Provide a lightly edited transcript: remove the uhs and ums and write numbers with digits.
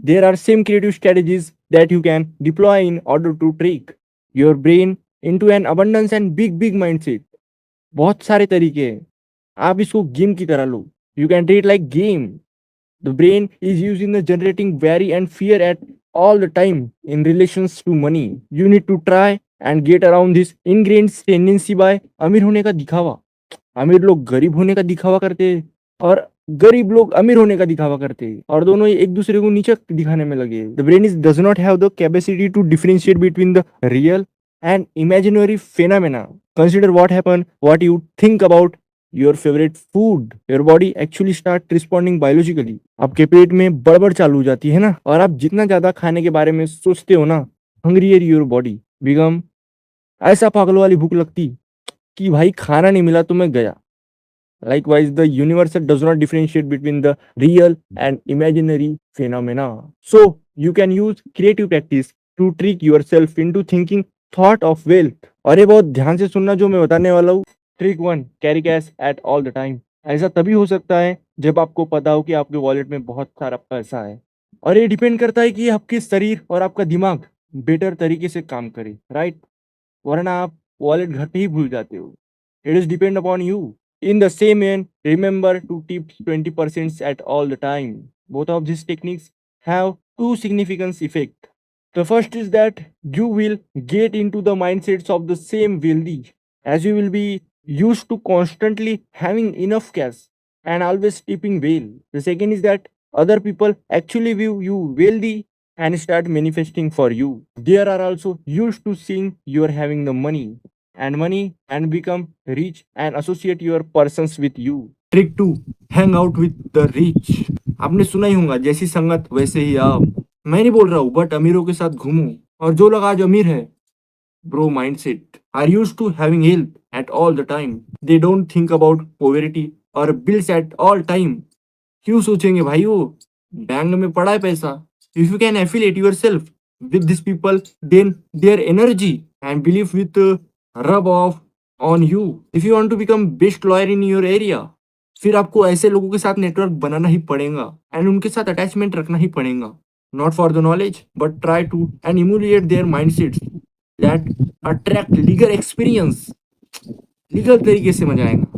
There are same creative strategies that you can deploy in order to trick your brain into an abundance and big mindset. बहुत सारे तरीके हैं. आप इसको game की तरह लो. You can treat like game. The brain is used in the generating worry and fear at all the time in relations to money. You need to try and get around this ingrained tendency by अमीर होने का दिखावा. अमीर लोग गरीब होने का दिखावा करते हैं और गरीब लोग अमीर होने का दिखावा करते हैं और दोनों ही एक दूसरे को नीचा दिखाने में लगे. The brain is does not have the capacity to differentiate between the real and imaginary phenomena. Consider what happen, what you think about your favorite food. Your body actually start responding biologically. आपके पेट में बड़बड़ चालू हो जाती है ना, और आप जितना ज्यादा खाने के बारे में सोचते हो ना, hungrier your body become. ऐसा पागलों वाली भूख लगती कि भाई खाना नहीं मिला तो मैं गया. Likewise, the universe does not differentiate between the real and imaginary phenomena. So, you can use creative practice to trick yourself into thinking thought of wealth. और ये बहुत ध्यान से सुनना जो मैं बताने वाला हूँ. Trick 1, carry cash at all the time. ऐसा तभी हो सकता है जब आपको पता हो कि आपके वॉलेट में बहुत सारा पैसा है, और ये डिपेंड करता है कि आपके शरीर और आपका दिमाग बेटर तरीके से काम करे, राइट? वरना आप वॉलेट घर पे ही भूल जाते हो. It is depend upon you. In the same end, remember to tip 20% at all the time. Both of these techniques have two significant effects. The first is that you will get into the mindsets of the same wealthy, as you will be used to constantly having enough cash and always tipping well. The second is that other people actually view you wealthy and start manifesting for you. They are also used to seeing you are having the money and become rich and associate your persons with you. Trick 2, hang out with the rich. आपने सुना ही होगा, जैसी संगत वैसे ही आप. मैं नहीं बोल रहा हूँ, बट अमीरों के साथ घूमो. और जो लोग आज अमीर है, bro mindset, are used to having help at all the time. They don't think about poverty और बिल्स एट ऑल टाइम. क्यों सोचेंगे भाई, वो बैंक में पड़ा है पैसा. If you can affiliate yourself with these people, then their energy and belief with rub off on you. If you want to become best lawyer in your area, फिर आपको ऐसे लोगों के साथ नेटवर्क बनाना ही पड़ेगा एंड उनके साथ अटैचमेंट रखना ही पड़ेगा. Not for the knowledge but try to and emulate their mindsets that attract legal experience. Legal तरीके से मजा आएगा.